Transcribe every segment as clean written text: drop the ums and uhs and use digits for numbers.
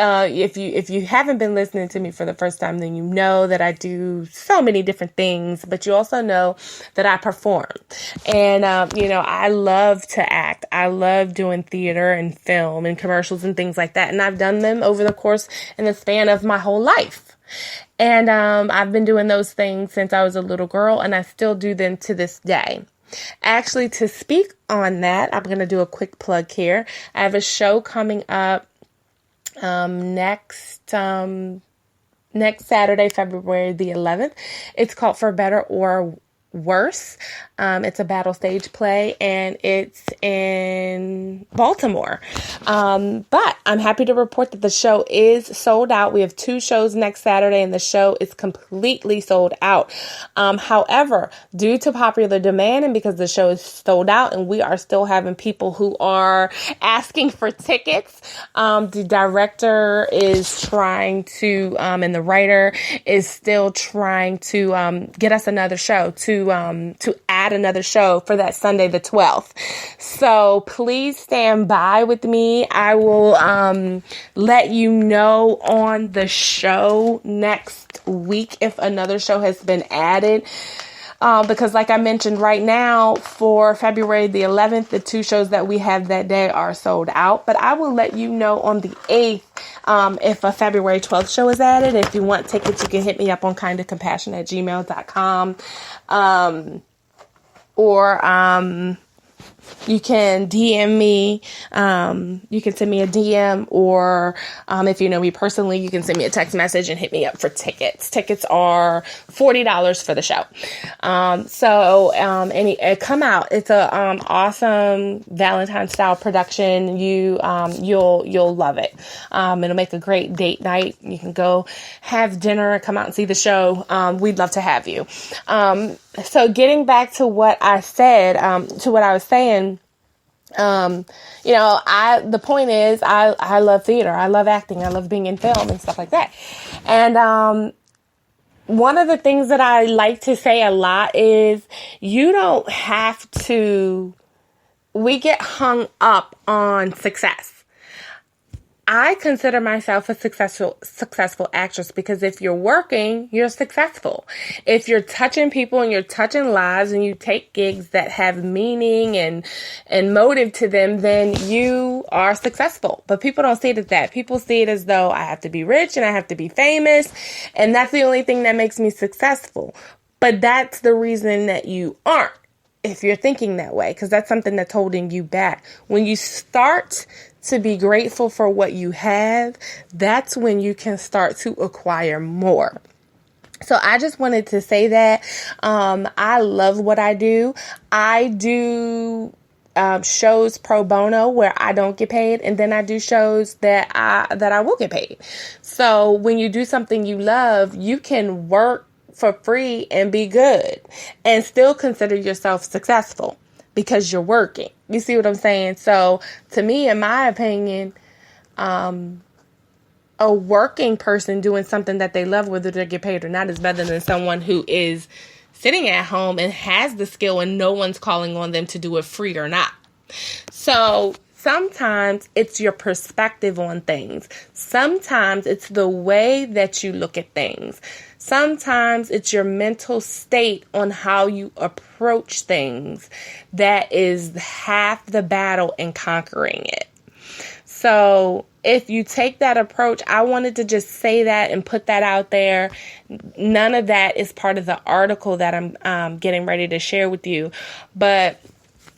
if you haven't been listening to me for the first time, then you know that I do so many different things, but you also know that I perform. And, I love to act. I love doing theater and film and commercials and things like that. And I've done them over the course and the span of my whole life. And I've been doing those things since I was a little girl, and I still do them to this day. Actually, to speak on that, I'm going to do a quick plug here. I have a show coming up next Saturday, February the 11th. It's called For Better or Worse. It's a battle stage play, and it's in Baltimore. But I'm happy to report that the show is sold out. We have 2 shows next Saturday, and the show is completely sold out. However, due to popular demand and because the show is sold out and we are still having people who are asking for tickets, the director is trying to, and the writer is still trying to get us another show to add another show for that Sunday the 12th. So please stand by with me. I will let you know on the show next week if another show has been added. Because like I mentioned, right now for February the 11th, the 2 shows that we have that day are sold out. But I will let you know on the 8th if a February 12th show is added. If you want tickets, you can hit me up on kindofcompassion@gmail.com. Or you can DM me. You can send me a DM, or if you know me personally, you can send me a text message and hit me up for tickets. Tickets are $40 for the show. Come out. It's a awesome Valentine style production. You'll love it. It'll make a great date night. You can go have dinner, come out and see the show. We'd love to have you. So getting back to what I said, to what I was saying, the point is I love theater. I love acting. I love being in film and stuff like that. And, one of the things that I like to say a lot is we get hung up on success. I consider myself a successful actress because if you're working, you're successful. If you're touching people and you're touching lives and you take gigs that have meaning and motive to them, then you are successful. But people don't see it as that. People see it as though I have to be rich and I have to be famous, and that's the only thing that makes me successful. But that's the reason that you aren't, if you're thinking that way, because that's something that's holding you back. When you start to be grateful for what you have, that's when you can start to acquire more. So I just wanted to say that I love what I do. I do shows pro bono where I don't get paid, and then I do shows that I will get paid. So when you do something you love, you can work for free and be good and still consider yourself successful because you're working. You see what I'm saying? So to me, in my opinion, a working person doing something that they love, whether they get paid or not, is better than someone who is sitting at home and has the skill and no one's calling on them to do it free or not. So sometimes it's your perspective on things. Sometimes it's the way that you look at things. Sometimes it's your mental state on how you approach things that is half the battle in conquering it. So if you take that approach, I wanted to just say that and put that out there. None of that is part of the article that I'm getting ready to share with you, but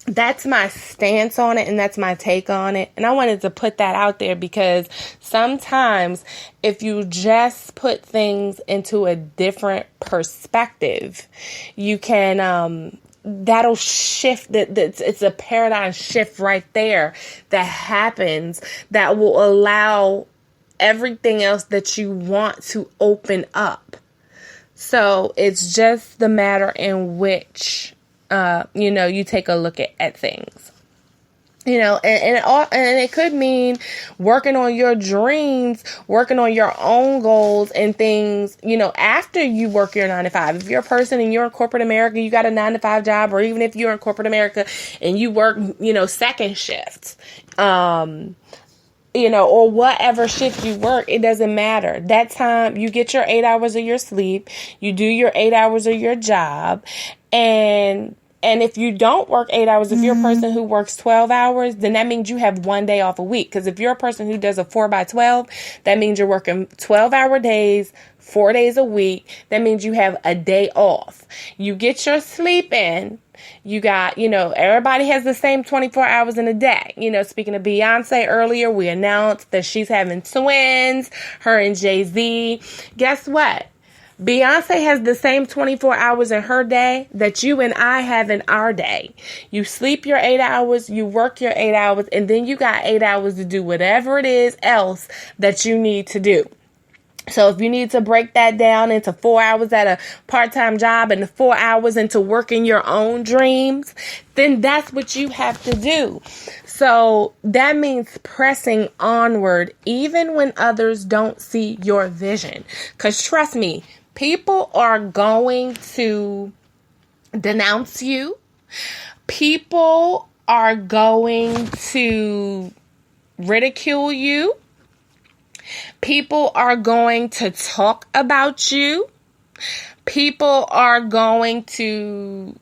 that's my stance on it and that's my take on it. And I wanted to put that out there because sometimes if you just put things into a different perspective, you can, that'll shift. It's a paradigm shift right there that happens that will allow everything else that you want to open up. So it's just the matter in which you take a look at things, and it could mean working on your dreams, working on your own goals and things, after you work your 9 to 5. If you're a person and you're in corporate America, you got a 9 to 5 job, or even if you're in corporate America and you work, second shift, or whatever shift you work, it doesn't matter. That time, you get your 8 hours of your sleep, you do your 8 hours of your job, and if you don't work 8 hours, if you're a person who works 12 hours, then that means you have one day off a week. Because if you're a person who does a 4x12, that means you're working 12-hour days, 4 days a week. That means you have a day off. You get your sleep in. You got, everybody has the same 24 hours in a day. Speaking of Beyonce earlier, we announced that she's having twins, her and Jay-Z. Guess what? Beyonce has the same 24 hours in her day that you and I have in our day. You sleep your 8 hours, you work your 8 hours, and then you got 8 hours to do whatever it is else that you need to do. So if you need to break that down into 4 hours at a part-time job and 4 hours into working your own dreams, then that's what you have to do. So that means pressing onward even when others don't see your vision. Because trust me, people are going to denounce you. People are going to ridicule you. People are going to talk about you. People are going to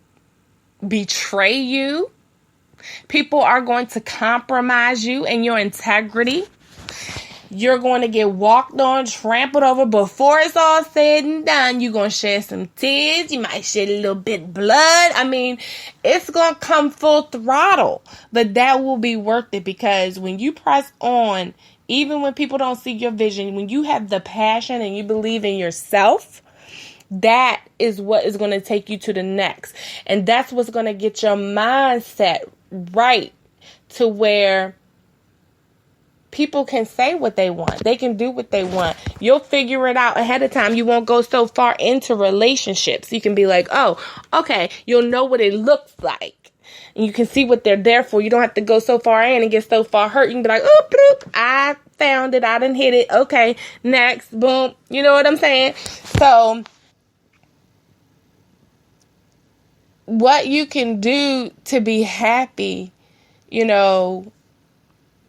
betray you. People are going to compromise you and your integrity. You're going to get walked on, trampled over before it's all said and done. You're going to shed some tears. You might shed a little bit of blood. I mean, it's going to come full throttle, but that will be worth it, because when you press on, even when people don't see your vision, when you have the passion and you believe in yourself, that is what is going to take you to the next. And that's what's going to get your mindset right to where people can say what they want. They can do what they want. You'll figure it out ahead of time. You won't go so far into relationships. You can be like, oh, okay. You'll know what it looks like. And you can see what they're there for. You don't have to go so far in and get so far hurt. You can be like, oh, bloop, I found it. I done hit it. Okay, next, boom. You know what I'm saying? So what you can do to be happy,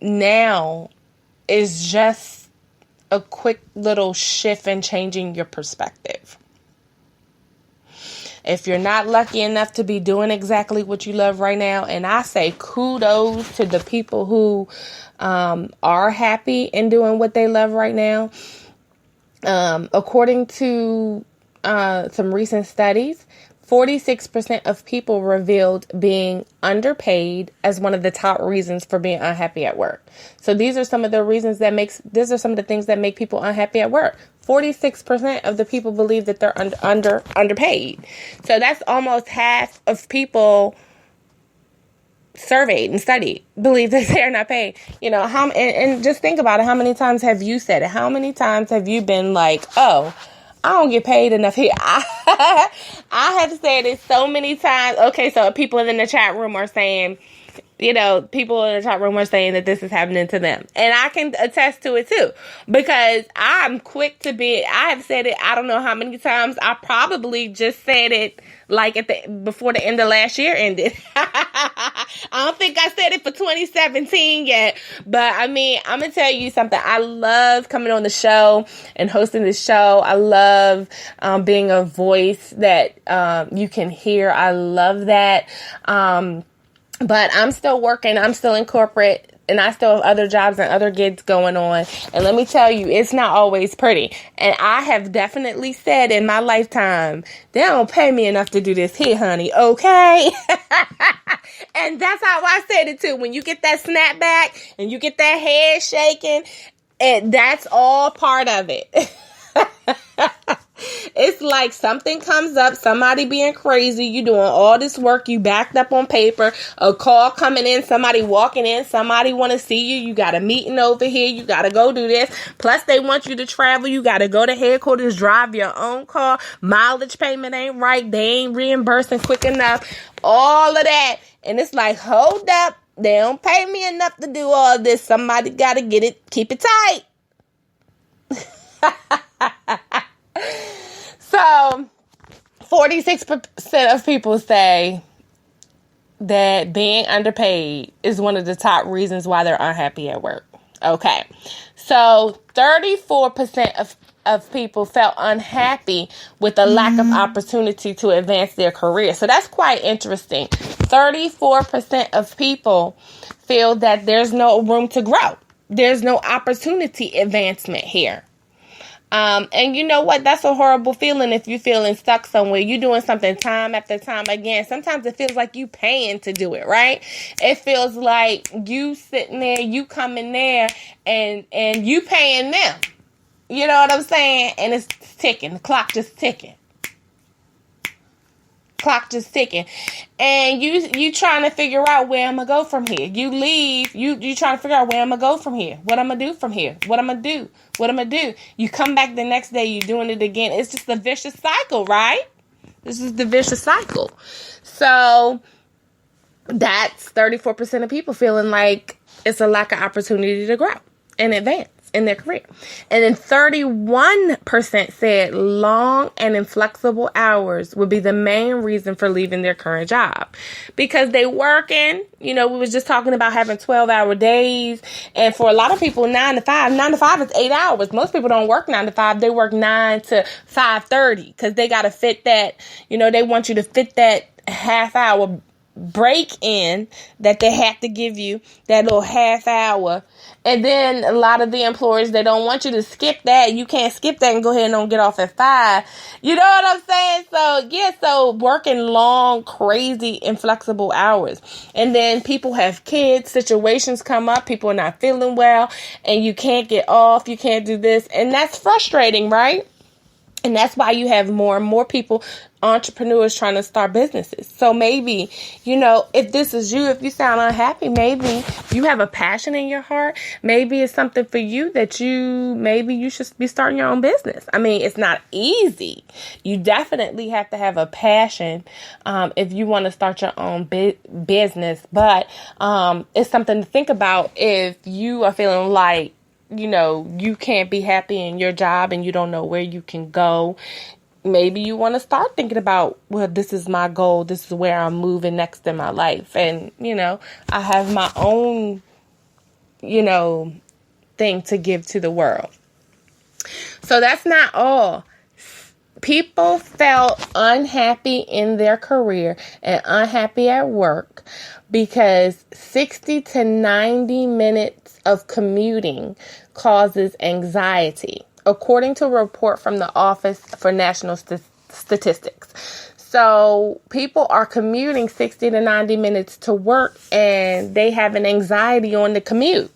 now is just a quick little shift in changing your perspective. If you're not lucky enough to be doing exactly what you love right now, and I say kudos to the people who are happy in doing what they love right now. According to some recent studies, 46% of people revealed being underpaid as one of the top reasons for being unhappy at work. So these are some of the reasons these are some of the things that make people unhappy at work. 46% of the people believe that they're underpaid. So that's almost half of people surveyed and studied believe that they're not paid. And just think about it. How many times have you said it? How many times have you been like, oh, I don't get paid enough here? I have said it so many times. Okay, so people in the chat room are saying, people in the chat room are saying that this is happening to them. And I can attest to it too. Because I'm quick to I have said it, I don't know how many times. I probably just said it like before the end of last year ended. I don't think I said it for 2017 yet. But I mean, I'm going to tell you something. I love coming on the show and hosting the show. I love being a voice that you can hear. I love that. But I'm still working. I'm still in corporate. And I still have other jobs and other gigs going on. And let me tell you, it's not always pretty. And I have definitely said in my lifetime, they don't pay me enough to do this here, honey. Okay? And that's how I said it too. When you get that snapback and you get that head shaking, that's all part of it. It's like something comes up, somebody being crazy, you doing all this work, you backed up on paper, a call coming in, somebody walking in, somebody want to see you, you got a meeting over here, you got to go do this, plus they want you to travel, you got to go to headquarters, drive your own car, mileage payment ain't right, they ain't reimbursing quick enough, all of that, and it's like, hold up, they don't pay me enough to do all this, somebody got to get it, keep it tight. So, 46% of people say that being underpaid is one of the top reasons why they're unhappy at work. Okay. So 34% of people felt unhappy with the lack of opportunity to advance their career. So that's quite interesting. 34% of people feel that there's no room to grow. There's no opportunity advancement here. And you know what? That's a horrible feeling if you're feeling stuck somewhere. You're doing something time after time again. Sometimes it feels like you paying to do it, right? It feels like you sitting there, you coming there, and you paying them. You know what I'm saying? And it's ticking. The clock just ticking. Clock just ticking. And you trying to figure out where I'm going to go from here. You leave. You trying to figure out where I'm going to go from here. What I'm going to do from here. What I'm going to do. What I'm going to do. You come back the next day. You're doing it again. It's just a vicious cycle, right? This is the vicious cycle. So that's 34% of people feeling like it's a lack of opportunity to grow and advance in their career. And then 31% said long and inflexible hours would be the main reason for leaving their current job. Because they working, we was just talking about having 12-hour days. And for a lot of people, 9 to 5 is 8 hours. Most people don't work 9 to 5. They work 9 to 5:30 because they got to fit that, they want you to fit that half hour break in that they have to give you, that little half hour. And then a lot of the employers, they don't want you to skip that. You can't skip that and go ahead and don't get off at 5. You know what I'm saying? So working long, crazy, inflexible hours. And then people have kids, situations come up, people are not feeling well, and you can't get off, you can't do this. And that's frustrating, right? And that's why you have more and more people, entrepreneurs trying to start businesses. So maybe, if this is you, if you sound unhappy, maybe you have a passion in your heart. Maybe it's something for you that maybe you should be starting your own business. I mean, it's not easy. You definitely have to have a passion if you want to start your own business. But it's something to think about if you are feeling like, you can't be happy in your job and you don't know where you can go. Maybe you want to start thinking about, well, this is my goal. This is where I'm moving next in my life. And, I have my own, thing to give to the world. So that's not all. People felt unhappy in their career and unhappy at work because 60 to 90 minutes of commuting causes anxiety, according to a report from the Office for National Statistics. So people are commuting 60 to 90 minutes to work and they have an anxiety on the commute.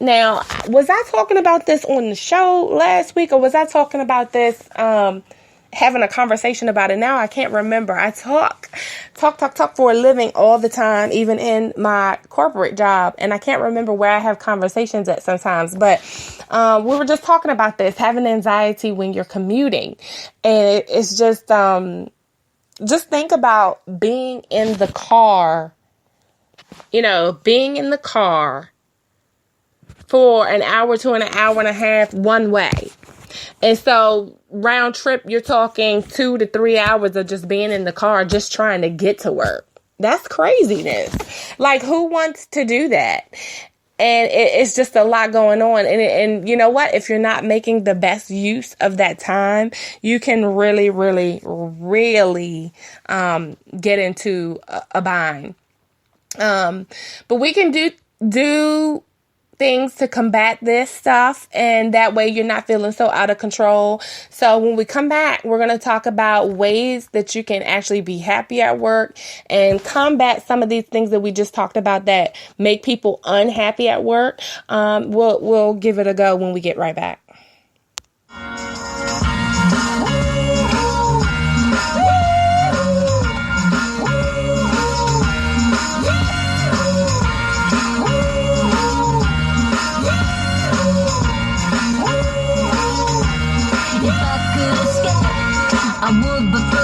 Now, was I talking about this on the show last week, or was I talking about this having a conversation about it now? I can't remember. I talk for a living all the time, even in my corporate job. And I can't remember where I have conversations at sometimes. But we were just talking about this, having anxiety when you're commuting. And it's just think about being in the car, being in the car for an hour to an hour and a half one way. And so round trip, you're talking 2 to 3 hours of just being in the car, just trying to get to work. That's craziness. Like, who wants to do that? And it's just a lot going on. And you know what? If you're not making the best use of that time, you can really, really, really get into a bind. But we can do things to combat this stuff, and that way you're not feeling so out of control. So when we come back, we're going to talk about ways that you can actually be happy at work and combat some of these things that we just talked about that make people unhappy at work. We'll give it a go when we get right back. I would, but